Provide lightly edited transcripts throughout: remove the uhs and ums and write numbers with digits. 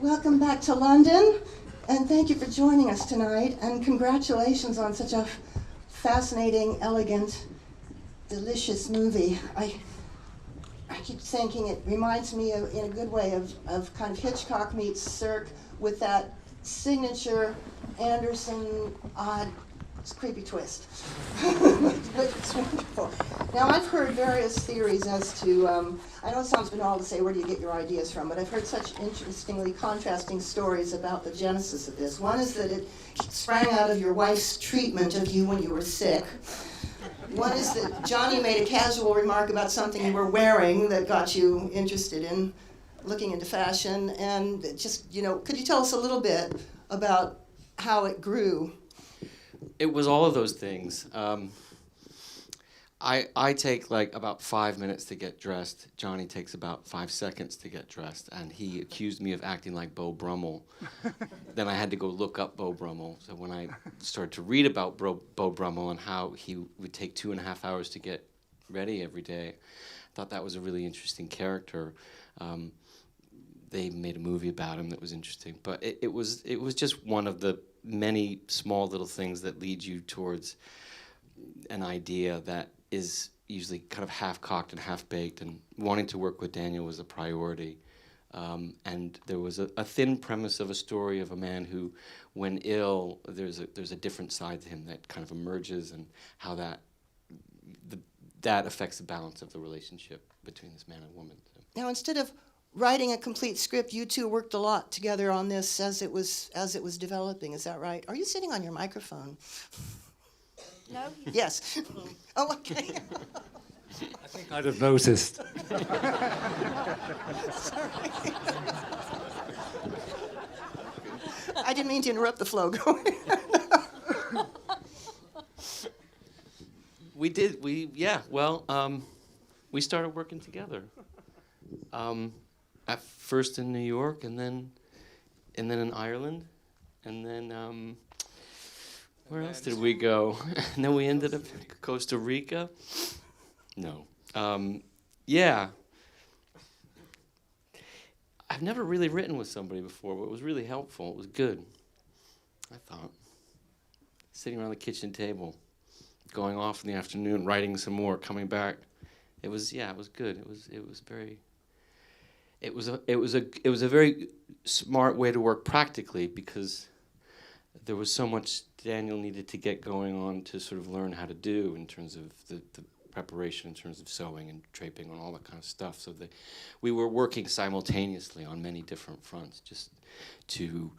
Welcome back to London, and thank you for joining us tonight, and congratulations on such a fascinating, elegant, delicious movie. I keep thinking it reminds me of, in a good way, of kind of Hitchcock meets Cirque with that signature Anderson odd creepy twist. It's wonderful. Now, I've heard various theories as to, I know it sounds banal to say where do you get your ideas from, but I've heard such interestingly contrasting stories about the genesis of this. One is that it sprang out of your wife's treatment of you when you were sick. One is that Jonny made a casual remark about something you were wearing that got you interested in looking into fashion. And just, could you tell us a little bit about how it grew? It was all of those things. I take like about 5 minutes to get dressed. Jonny takes about 5 seconds to get dressed, and he accused me of acting like Beau Brummel. Then I had to go look up Beau Brummel. So when I started to read about Beau Brummel and how he would take 2.5 hours to get ready every day, I thought that was a really interesting character. They made a movie about him that was interesting, but it was just one of the many small little things that lead you towards an idea that is usually kind of half-cocked and half-baked, and wanting to work with Daniel was a priority. And there was a thin premise of a story of a man who, when ill, there's a different side to him that kind of emerges, and how that affects the balance of the relationship between this man and woman. So. Now, instead of writing a complete script, you two worked a lot together on this as it was developing. Is that right? Are you sitting on your microphone? No. Yes. Oh, okay. I think I'd have noticed. Sorry. I didn't mean to interrupt the flow. We started working together. At first in New York, and then in Ireland, and then where else did we go? And then we ended up in Costa Rica. No, yeah. I've never really written with somebody before, but it was really helpful. It was good, I thought. Sitting around the kitchen table, going off in the afternoon, writing some more, coming back. It was good. It was very. It was a very smart way to work practically, because there was so much Daniel needed to get going on to sort of learn how to do in terms of the preparation, in terms of sewing and draping and all that kind of stuff. So we were working simultaneously on many different fronts, just to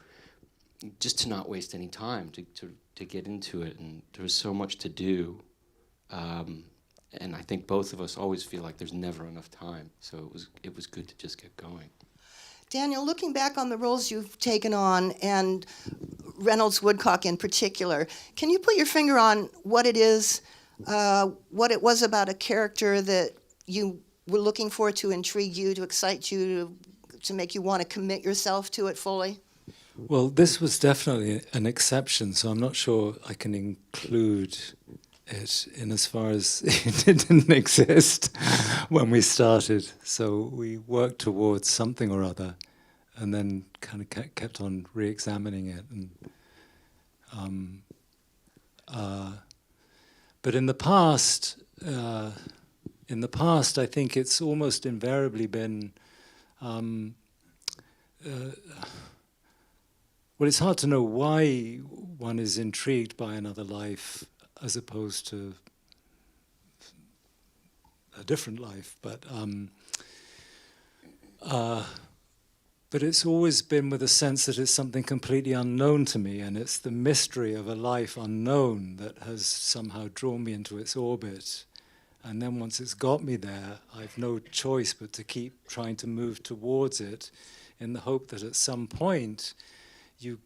not waste any time, to get into it. And there was so much to do. And I think both of us always feel like there's never enough time. So it was good to just get going. Daniel, looking back on the roles you've taken on, and Reynolds Woodcock in particular, can you put your finger on what it is, what it was about a character that you were looking for to intrigue you, to excite you, to make you want to commit yourself to it fully? Well, this was definitely an exception, so I'm not sure I can include it in as far as it didn't exist when we started. So we worked towards something or other, and then kind of kept on re-examining it. And but in the past, I think it's almost invariably been. Well, it's hard to know why one is intrigued by another life as opposed to a different life, but it's always been with a sense that it's something completely unknown to me, and it's the mystery of a life unknown that has somehow drawn me into its orbit. And then once it's got me there, I've no choice but to keep trying to move towards it, in the hope that at some point you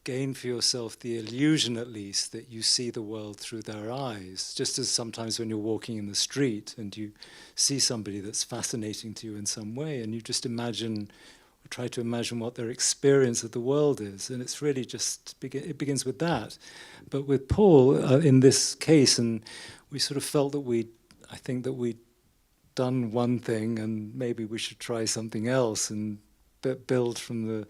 gain for yourself the illusion, at least, that you see the world through their eyes. Just as sometimes when you're walking in the street and you see somebody that's fascinating to you in some way, and you just imagine, or try to imagine what their experience of the world is. And it's really just, it begins with that. But with Paul, in this case, and we sort of felt that I think that we'd done one thing and maybe we should try something else and build from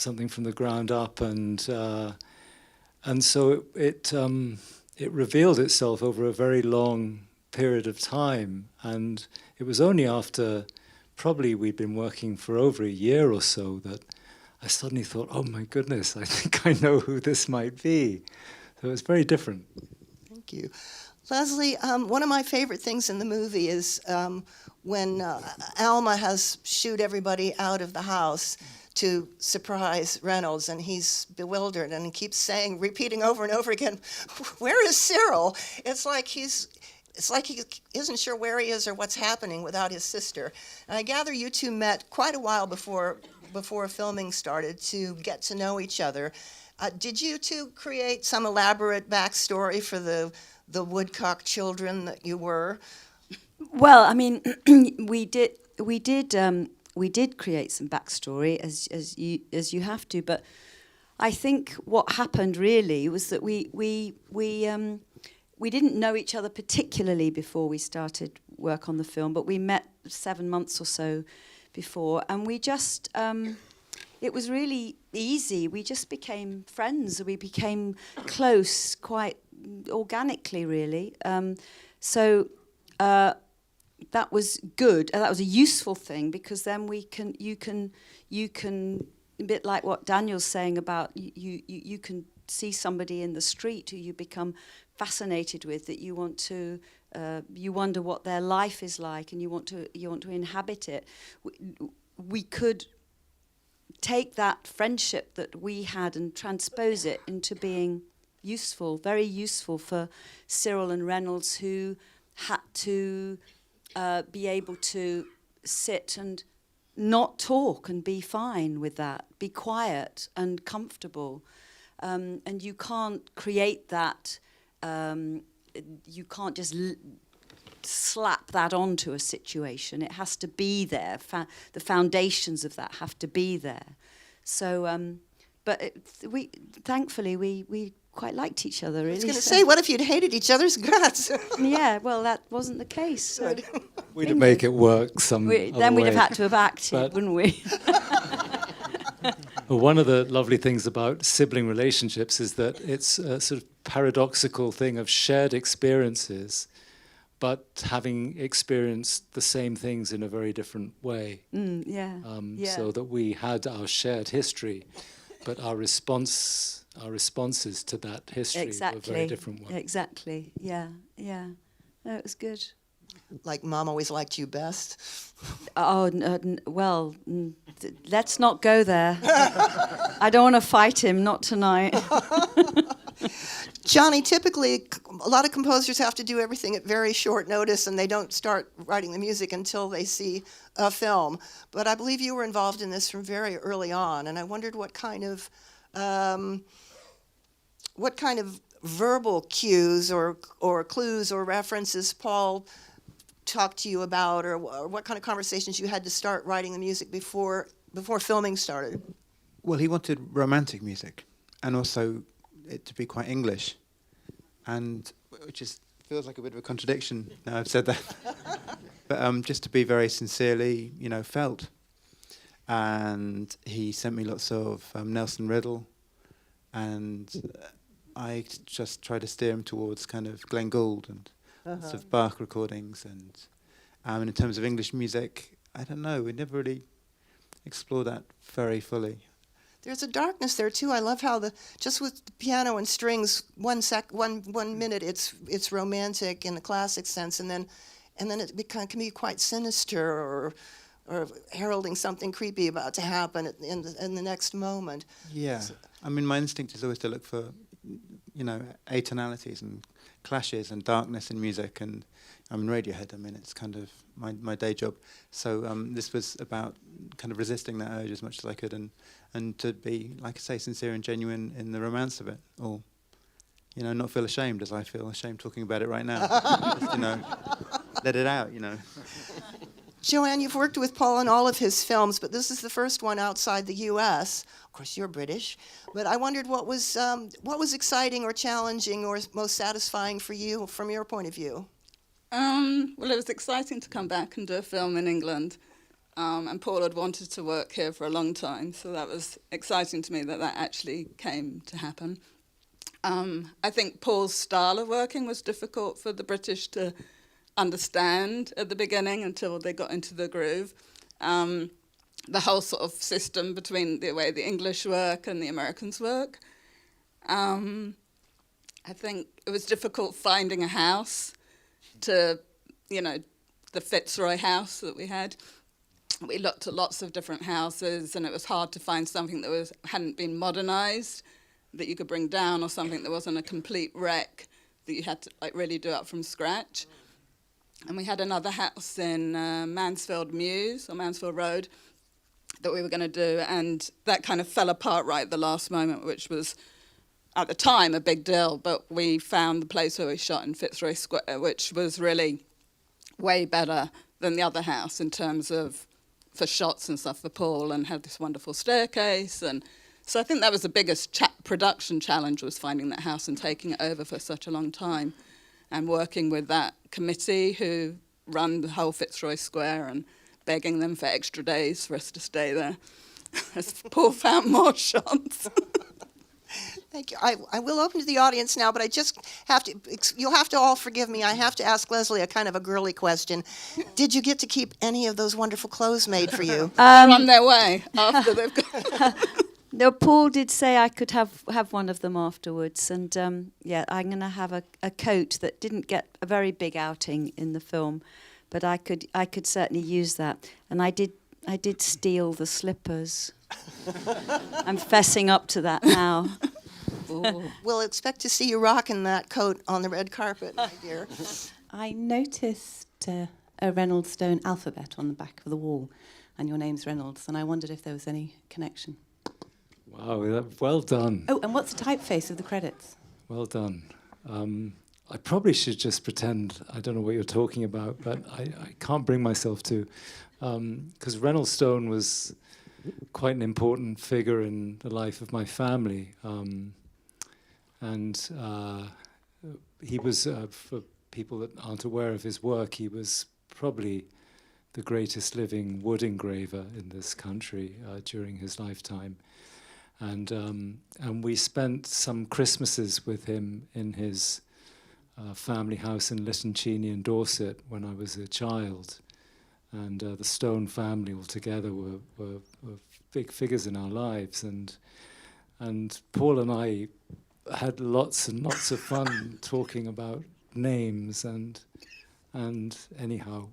something from the ground up, and so it revealed itself over a very long period of time. And it was only after probably we'd been working for over a year or so that I suddenly thought, oh my goodness, I think I know who this might be. So it was very different. Thank you. Lesley, one of my favorite things in the movie is when Alma has shooed everybody out of the house to surprise Reynolds, and he's bewildered and he keeps repeating over and over again, "Where is Cyril?" It's like he isn't sure where he is or what's happening without his sister. And I gather you two met quite a while before filming started to get to know each other. Did you two create some elaborate backstory for the Woodcock children that you were? Well, I mean, we did create some backstory as you have to, but I think what happened really was that we didn't know each other particularly before we started work on the film, but we met 7 months or so before, and we just it was really easy. We just became friends. We became close quite organically, really. So that was good. That was a useful thing, because then you can a bit like what Daniel's saying about you can see somebody in the street who you become fascinated with, that you want to you wonder what their life is like, and you want to inhabit it. We could take that friendship that we had and transpose it into being useful, very useful for Cyril and Reynolds, who had to be able to sit and not talk and be fine with that, be quiet and comfortable. And you can't create that, you can't just slap that onto a situation. It has to be there. The foundations of that have to be there. So, but thankfully we quite liked each other, really. I was going to say, what if you'd hated each other's guts? Yeah, well, that wasn't the case. So. We'd make it work some other Then we'd way. have had to have acted, wouldn't we? Well, one of the lovely things about sibling relationships is that it's a sort of paradoxical thing of shared experiences, but having experienced the same things in a very different way. Yeah. So that we had our shared history, but our responses to that history were very different ones. Exactly. Yeah. No, it was good. Like Mom always liked you best. Oh, well, let's not go there. I don't want to fight him, not tonight. Jonny, typically a lot of composers have to do everything at very short notice, and they don't start writing the music until they see a film. But I believe you were involved in this from very early on, and I wondered what kind of verbal cues or clues or references Paul talked to you about, or what kind of conversations you had to start writing the music before filming started. Well, he wanted romantic music, and also it to be quite English, and which feels like a bit of a contradiction now I've said that. But just to be very sincerely, felt. And he sent me lots of Nelson Riddle, and I just tried to steer him towards kind of Glenn Gould and lots of Bach recordings. And in terms of English music, I don't know, we never really explored that very fully. There's a darkness there too. I love how just with the piano and strings, 1 minute it's romantic in the classic sense, and then it can be quite sinister or heralding something creepy about to happen in the next moment. Yeah, so, I mean, my instinct is always to look for, atonalities and clashes and darkness in music, and I'm in Radiohead. I mean, it's kind of my day job. So this was about kind of resisting that urge as much as I could, and to be, like I say, sincere and genuine in the romance of it, or not feel ashamed as I feel ashamed talking about it right now. Just, let it out. JoAnne, you've worked with Paul in all of his films, but this is the first one outside the U.S. Of course, you're British, but I wondered what was exciting or challenging or most satisfying for you from your point of view. Well, it was exciting to come back and do a film in England. And Paul had wanted to work here for a long time, so that was exciting to me that actually came to happen. I think Paul's style of working was difficult for the British to understand at the beginning until they got into the groove. The whole sort of system between the way the English work and the Americans work. I think it was difficult finding a house to, the Fitzroy house that we had. We looked at lots of different houses, and it was hard to find something that hadn't been modernised, that you could bring down, or something that wasn't a complete wreck that you had to really do up from scratch. And we had another house in Mansfield Road that we were going to do, and that kind of fell apart right at the last moment, which was at the time a big deal. But we found the place where we shot in Fitzroy Square, which was really way better than the other house in terms of for shots and stuff for Paul, and had this wonderful staircase. And so I think that was the biggest production challenge, was finding that house and taking it over for such a long time, and working with that committee who run the whole Fitzroy Square and begging them for extra days for us to stay there as Paul found more shots. Thank you. I will open to the audience now, but I just have to, you'll have to all forgive me. I have to ask Lesley a kind of a girly question. Did you get to keep any of those wonderful clothes made for you? They're on their way after they've gone. No, Paul did say I could have one of them afterwards, and I'm going to have a coat that didn't get a very big outing in the film, but I could certainly use that, and I did steal the slippers. I'm fessing up to that now. We'll expect to see you rocking that coat on the red carpet, my dear. I noticed a Reynolds Stone alphabet on the back of the wall, and your name's Reynolds, and I wondered if there was any connection. Wow, well done. Oh, and what's the typeface of the credits? Well done. I probably should just pretend I don't know what you're talking about, but I can't bring myself to, because Reynolds Stone was quite an important figure in the life of my family. And he was, for people that aren't aware of his work, he was probably the greatest living wood engraver in this country during his lifetime. And we spent some Christmases with him in his family house in Littoncini in Dorset when I was a child. And the Stone family altogether were big figures in our lives. And Paul and I had lots and lots of fun talking about names, and anyhow,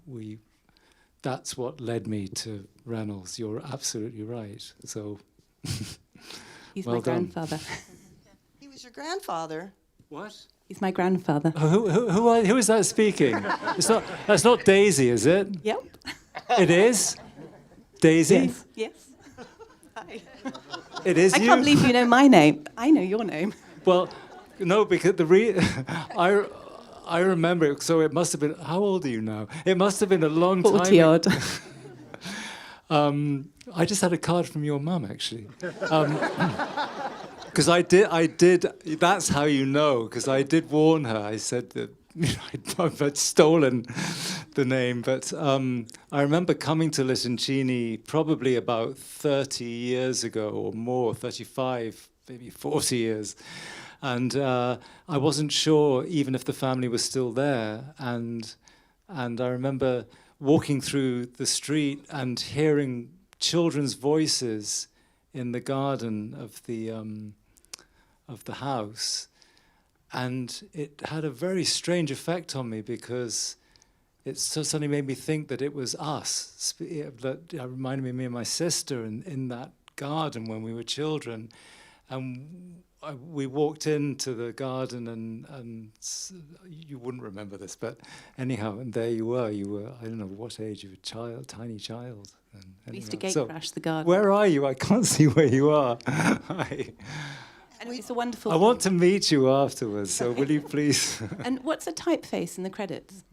that's what led me to Reynolds. You're absolutely right. So He's well my done. grandfather. He was your grandfather. What? He's my grandfather. Who is that speaking? That's not Daisy, is it? Yep. It is? Daisy? Yes. Hi. It is I you? can't believe you know my name. I know your name. Well, no, because I remember it, so it must have been, how old are you now? It must have been a long time. 40 odd. I just had a card from your mum, actually. Because I did, that's how you know, because I did warn her. I said that I'd stolen the name, but I remember coming to Littoncini probably about 30 years ago or more, 35, maybe 40 years. And I wasn't sure even if the family was still there. And I remember walking through the street and hearing children's voices in the garden of the house. And it had a very strange effect on me because it suddenly made me think that it was us. That reminded me of my sister in that garden when we were children. And we walked into the garden and you wouldn't remember this, but anyhow, and there you were, I don't know what age, you were a child, tiny child. We used to gate crash the garden. Where are you? I can't see where you are. Hi. And it's a wonderful. I want to meet you afterwards, so will you please? And what's a typeface in the credits?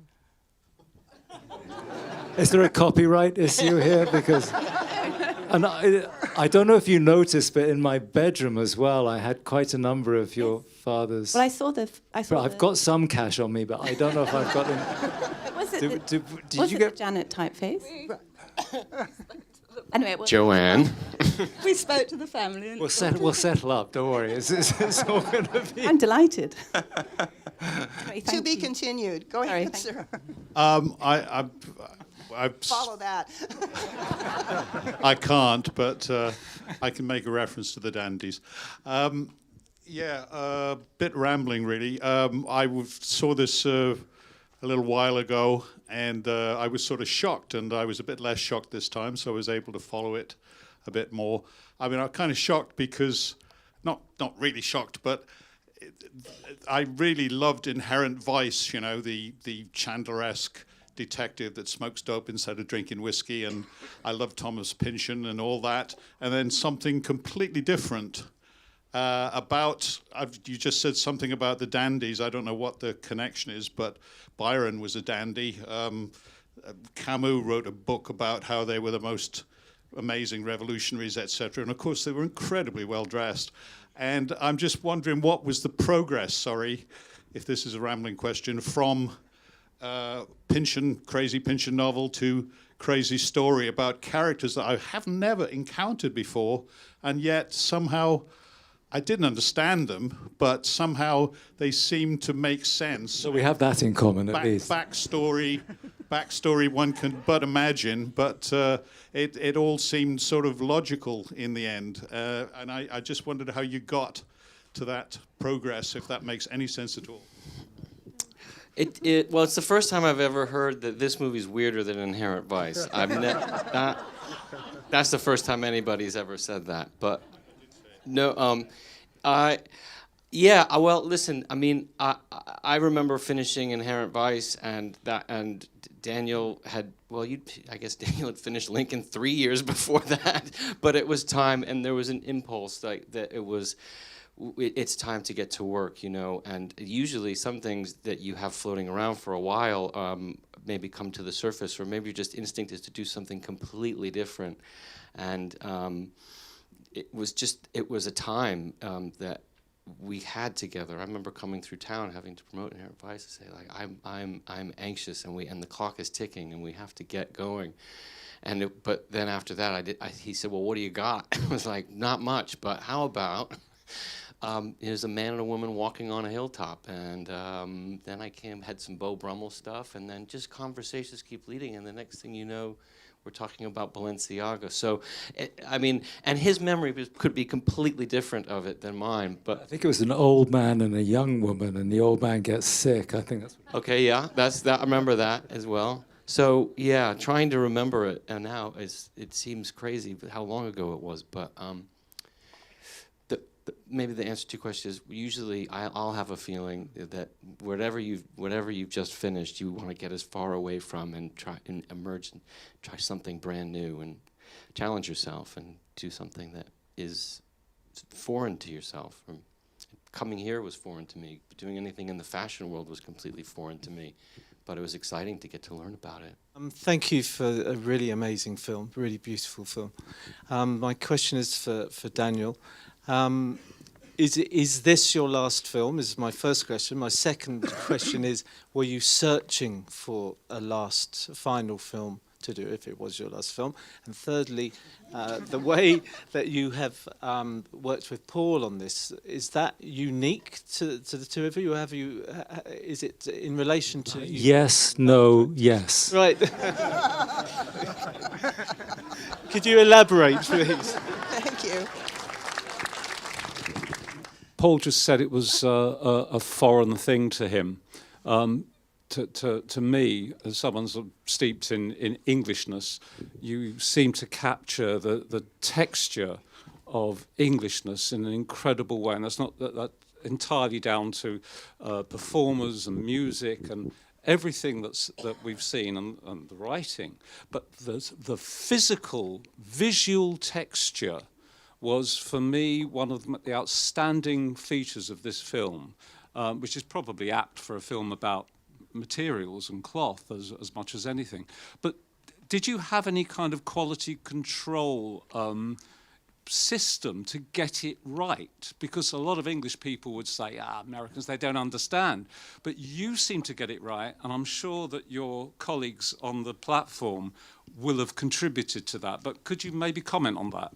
Is there a copyright issue here? Because, and I don't know if you noticed, but in my bedroom as well, I had quite a number of your father's. Well, I saw the. I've got some cash on me, but I don't know if I've got them. Was it Did was you it get the Janet typeface? Anyway, well, JoAnne. We spoke to the family. And We'll settle up. Don't worry. It's all going to be. I'm delighted. Great, To thank be you. continued. Go Sorry, ahead, thank sir. Follow Follow that. I can't, but I can make a reference to the dandies. A bit rambling, really. Saw this a little while ago, and I was sort of shocked, and I was a bit less shocked this time, so I was able to follow it a bit more. I mean, I'm kind of shocked because, not really shocked, but I really loved Inherent Vice, you know, the Chandler-esque detective that smokes dope instead of drinking whiskey, and I love Thomas Pynchon and all that. And then something completely different you just said something about the dandies. I don't know what the connection is, but Byron was a dandy. Camus wrote a book about how they were the most amazing revolutionaries, etc. And of course, they were incredibly well dressed. And I'm just wondering, what was the progress, sorry, if this is a rambling question, from Crazy Pynchon novel to Crazy Story about characters that I have never encountered before, and yet somehow I didn't understand them, but somehow they seemed to make sense. So we have that in common, at least. Backstory one can but imagine, but it all seemed sort of logical in the end. And I just wondered how you got to that progress, if that makes any sense at all. Well, it's the first time I've ever heard that this movie's weirder than Inherent Vice. That's the first time anybody's ever said that. But no, well, listen. I mean, I remember finishing Inherent Vice, and Daniel had. Well, I guess Daniel had finished Lincoln 3 years before that. But it was time, and there was an impulse like that. It's time to get to work, you know. And usually, some things that you have floating around for a while maybe come to the surface, or maybe your just instinct is to do something completely different. And it was a time that we had together. I remember coming through town having to promote Inherent Vice and say, like, I'm anxious, and the clock is ticking, and we have to get going. But then after that, he said, well, what do you got? I was like, not much, but how about there's a man and a woman walking on a hilltop, and then I had some Beau Brummel stuff, and then just conversations keep leading, and the next thing you know, we're talking about Balenciaga. So, and his memory could be completely different of it than mine. But I think it was an old man and a young woman, and the old man gets sick. I think that's. Okay, yeah, that's that. I remember that as well. So yeah, trying to remember it, and now it seems crazy how long ago it was. But maybe the answer to your question is usually I'll have a feeling that whatever you've just finished, you want to get as far away from and try and emerge and try something brand new and challenge yourself and do something that is foreign to yourself. Coming here was foreign to me. Doing anything in the fashion world was completely foreign to me, but it was exciting to get to learn about it. Thank you for a really amazing film, really beautiful film. My question is for Daniel. Is this your last film? Is my first question. My second question is, were you searching for a final film to do, if it was your last film? And thirdly, the way that you have worked with Paul on this, is that unique to the two of you? Is it in relation to you? Yes, no, yes. Right. Could you elaborate, please? Thank you. Paul just said it was a foreign thing to him. To me, as someone sort of steeped in Englishness, you seem to capture the texture of Englishness in an incredible way, and that's not that entirely down to performers and music and everything that we've seen and the writing, but the physical, visual texture was, for me, one of the outstanding features of this film, which is probably apt for a film about materials and cloth as much as anything. But did you have any kind of quality control system to get it right, because a lot of English people would say, Americans, they don't understand. But you seem to get it right, and I'm sure that your colleagues on the platform will have contributed to that. But could you maybe comment on that?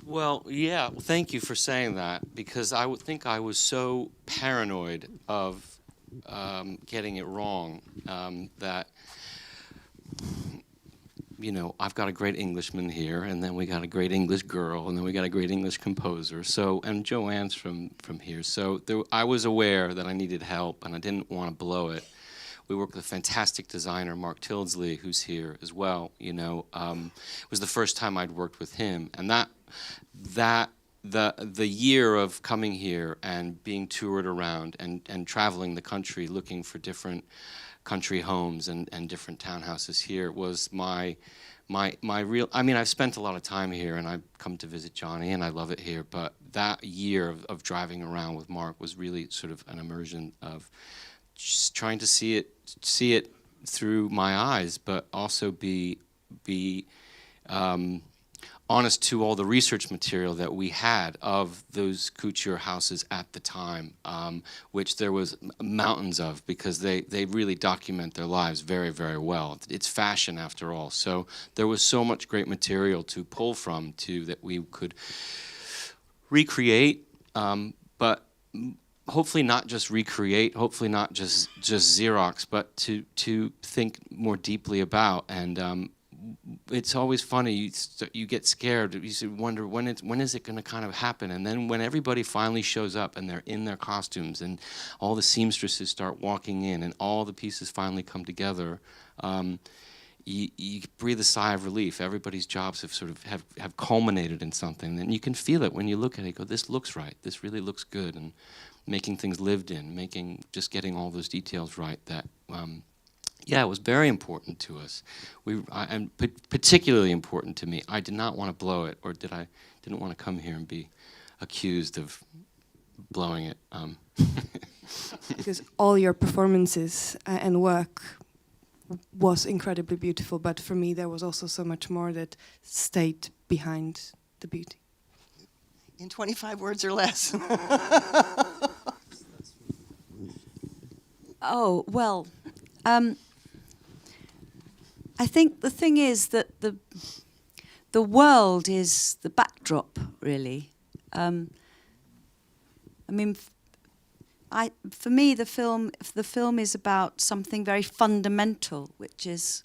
Well, yeah, thank you for saying that, because I would think I was so paranoid of getting it wrong that, you know, I've got a great Englishman here, and then we got a great English girl, and then we got a great English composer. So, and JoAnne's from here. So I was aware that I needed help, and I didn't want to blow it. We worked with a fantastic designer, Mark Tildesley, who's here as well. You know, it was the first time I'd worked with him, and the year of coming here and being toured around and traveling the country looking for different country homes and different townhouses here was my real, I mean, I've spent a lot of time here and I've come to visit Jonny and I love it here, but that year of driving around with Mark was really sort of an immersion of just trying to see it through my eyes, but also be honest to all the research material that we had of those couture houses at the time, which there was mountains of, because they really document their lives very, very well. It's fashion after all. So there was so much great material to pull from that we could recreate, but hopefully not just recreate, hopefully not just Xerox, but to think more deeply about. And it's always funny, you get scared, you wonder when is it going to kind of happen, and then when everybody finally shows up and they're in their costumes and all the seamstresses start walking in and all the pieces finally come together, you breathe a sigh of relief. Everybody's jobs have sort of have culminated in something, and you can feel it when you look at it. You go, this looks right, this really looks good, and making things lived in, just getting all those details right, that yeah, it was very important to us. And particularly important to me. I did not want to blow it, or didn't want to come here and be accused of blowing it. Because all your performances and work was incredibly beautiful, but for me there was also so much more that stayed behind the beauty. In 25 words or less. Oh, well, I think the thing is that the world is the backdrop, really. I mean, for me, the film is about something very fundamental, which is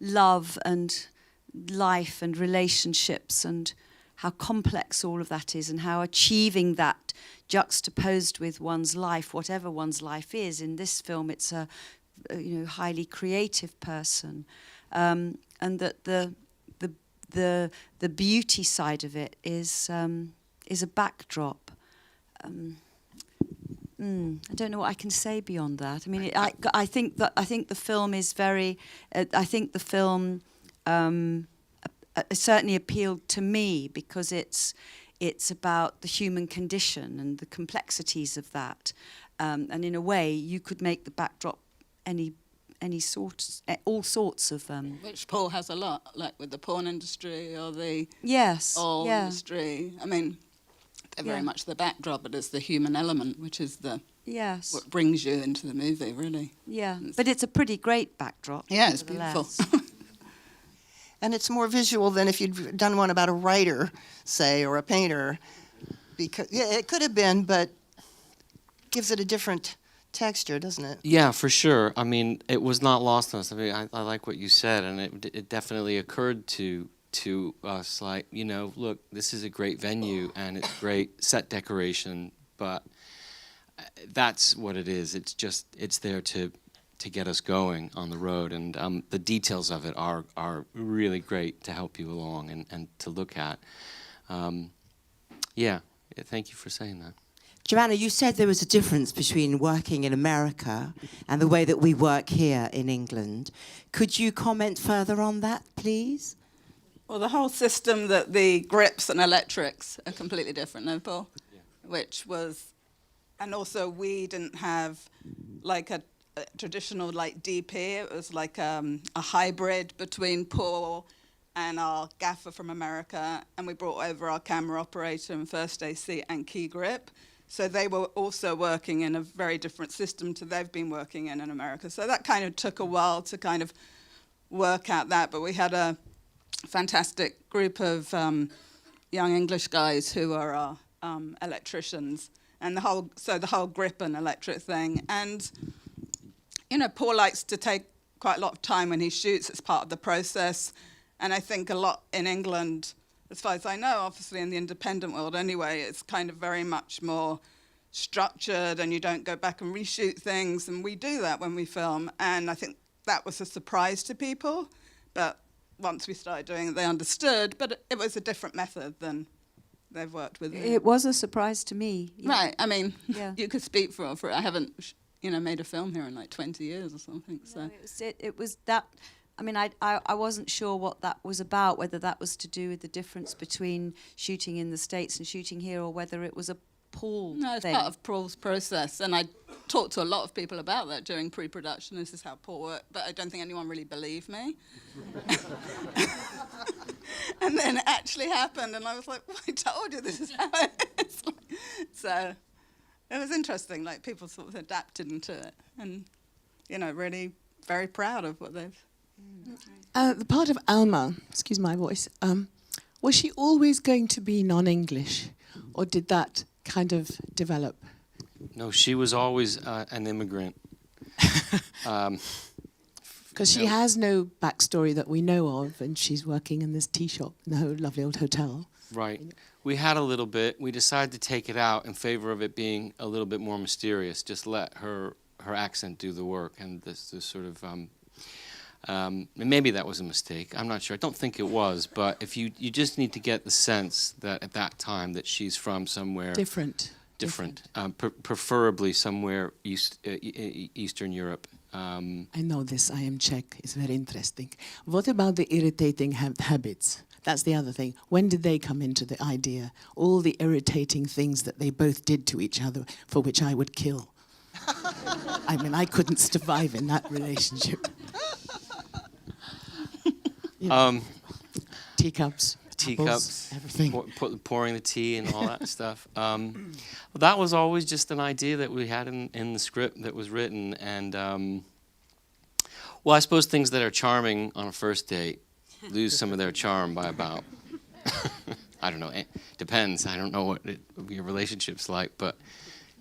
love and life and relationships, and how complex all of that is, and how achieving that juxtaposed with one's life, whatever one's life is. In this film, it's a highly creative person, and that the beauty side of it is a backdrop. I don't know what I can say beyond that. I mean, I think the film is very. I think the film certainly appealed to me because it's about the human condition and the complexities of that, and in a way, you could make the backdrop all sorts of. Which Paul has a lot, like with the porn industry or the oil industry. I mean, they're very much the backdrop, but it's the human element, which is what brings you into the movie, really. Yeah, but it's a pretty great backdrop. Yeah, it's beautiful. And it's more visual than if you'd done one about a writer, say, or a painter. Because it could have been, but gives it a different texture, doesn't it? Yeah, for sure. I mean, it was not lost on us. I mean, I like what you said, and it definitely occurred to us, like, look, this is a great venue and it's great set decoration, but that's what it is. It's there to get us going on the road, and the details of it are really great to help you along and to look at. Yeah, thank you for saying that. JoAnne, you said there was a difference between working in America and the way that we work here in England. Could you comment further on that, please? Well, the whole system, that the grips and electrics are completely different, no, Paul? Yeah. Which was, and also we didn't have like a traditional like DP. It was like a hybrid between Paul and our gaffer from America, and we brought over our camera operator and first AC and key grip. So they were also working in a very different system to they've been working in America. So that kind of took a while to kind of work out that, but we had a fantastic group of young English guys who are our electricians, and the whole grip and electric thing. And you know, Paul likes to take quite a lot of time when he shoots. It's part of the process, and I think a lot in England, as far as I know, obviously in the independent world anyway, it's kind of very much more structured, and you don't go back and reshoot things, and we do that when we film, and I think that was a surprise to people, but once we started doing it, they understood, but it was a different method than they've worked with. It was a surprise to me. Yeah. Right, I mean, Yeah. you could speak for I haven't, made a film here in like 20 years or something, so. No, it was that, I mean, I wasn't sure what that was about, whether that was to do with the difference between shooting in the States and shooting here, or whether it was a Paul No, it's thing. part of Paul's process, and I talked to a lot of people about that during pre-production. This is how Paul worked, but I don't think anyone really believed me. And then it actually happened, and I was like, well, I told you this is how it is. So it was interesting, like people sort of adapted into it, and, really very proud of what they've... The part of Alma, excuse my voice, was she always going to be non-English, or did that kind of develop? No, she was always an immigrant. Because she has no backstory that we know of, and she's working in this tea shop in the lovely old hotel. Right. We had a little bit. We decided to take it out in favor of it being a little bit more mysterious. Just let her accent do the work, and this sort of... and maybe that was a mistake. I'm not sure. I don't think it was. But if you just need to get the sense that at that time that she's from somewhere Different. Preferably somewhere Eastern Europe. I know this. I am Czech. It's very interesting. What about the irritating habits? That's the other thing. When did they come into the idea? All the irritating things that they both did to each other, for which I would kill. I mean, I couldn't survive in that relationship. Teacups, apples, everything. Pouring the tea and all that stuff. That was always just an idea that we had in the script that was written. And, well, I suppose things that are charming on a first date lose some of their charm by about, I don't know, it depends. I don't know what your relationship's like, but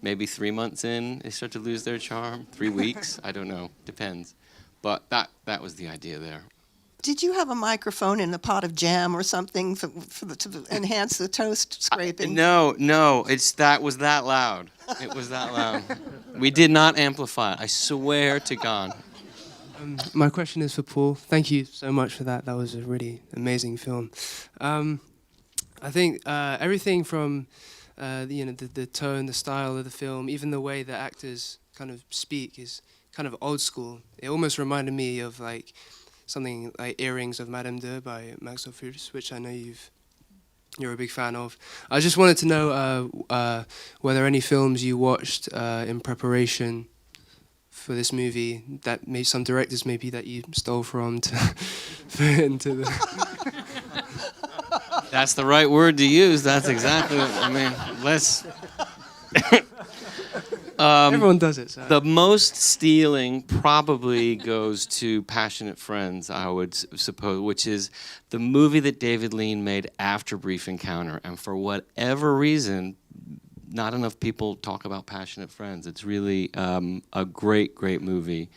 maybe 3 months in, they start to lose their charm. 3 weeks, I don't know, depends. But that was the idea there. Did you have a microphone in a pot of jam or something to enhance the toast scraping? No, that was that loud. It was that loud. We did not amplify it. I swear to God. My question is for Paul. Thank you so much for that. That was a really amazing film. I think everything from the tone, the style of the film, even the way the actors kind of speak is kind of old school. It almost reminded me of like something like Earrings of Madame de by Max Ophuls, which I know you're a big fan of. I just wanted to know were there any films you watched in preparation for this movie that maybe some directors maybe that you stole from to fit into the... That's the right word to use. That's exactly what, I mean, let's... Everyone does it. So. The most stealing probably goes to Passionate Friends, I would suppose, which is the movie that David Lean made after Brief Encounter. And for whatever reason, not enough people talk about Passionate Friends. It's really a great, great movie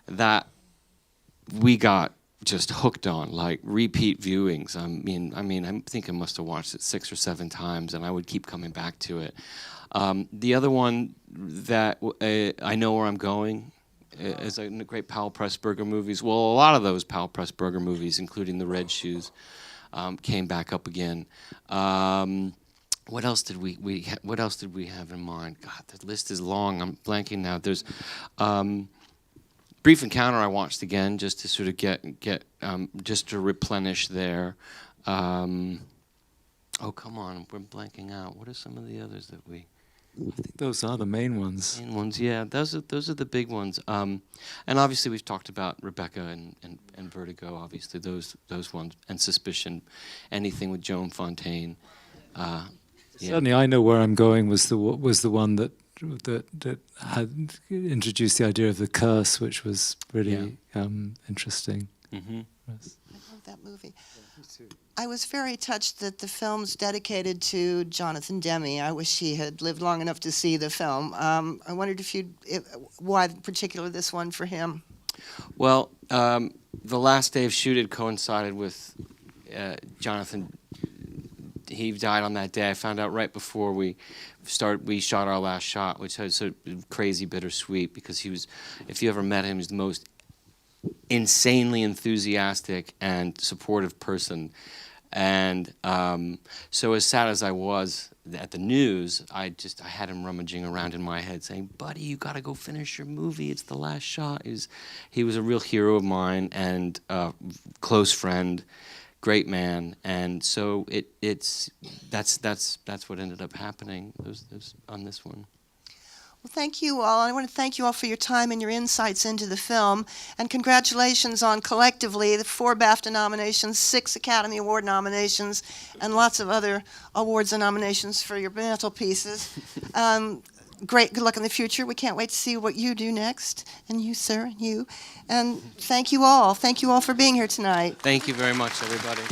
that we got just hooked on, like repeat viewings. I mean, I think I must have watched it 6 or 7 times, and I would keep coming back to it. The other one that I Know Where I'm Going is a great Powell Pressburger movies. Well, a lot of those Powell Pressburger movies, including The Red Shoes, came back up again. What else did what else did we have in mind? God, the list is long. I'm blanking now. There's Brief Encounter. I watched again just to sort of get just to replenish there. Oh, come on, we're blanking out. What are some of the others that we? I think those are the main ones. Main ones, yeah. Those are the big ones. And obviously we've talked about Rebecca and Vertigo. Obviously those ones, and Suspicion. Anything with Joan Fontaine. Yeah. Certainly, I Know Where I'm Going was the one that had introduced the idea of the curse, which was really interesting. Mm-hmm. Yes. I love that movie. I was very touched that the film's dedicated to Jonathan Demme. I wish he had lived long enough to see the film. I wondered why in particular this one for him? Well, the last day of shoot had coincided with Jonathan. He died on that day. I found out right before we shot our last shot, which was so crazy bittersweet because he was, if you ever met him, he's the most insanely enthusiastic and supportive person. And so as sad as I was at the news, I had him rummaging around in my head saying, buddy, you got to go finish your movie. It's the last shot. He was a real hero of mine and a close friend, great man. And so that's what ended up happening on this one. Well, thank you all. I want to thank you all for your time and your insights into the film. And congratulations on collectively the 4 BAFTA nominations, 6 Academy Award nominations, and lots of other awards and nominations for your mantelpieces. Great, good luck in the future. We can't wait to see what you do next. And you, sir, and you. And thank you all. Thank you all for being here tonight. Thank you very much, everybody.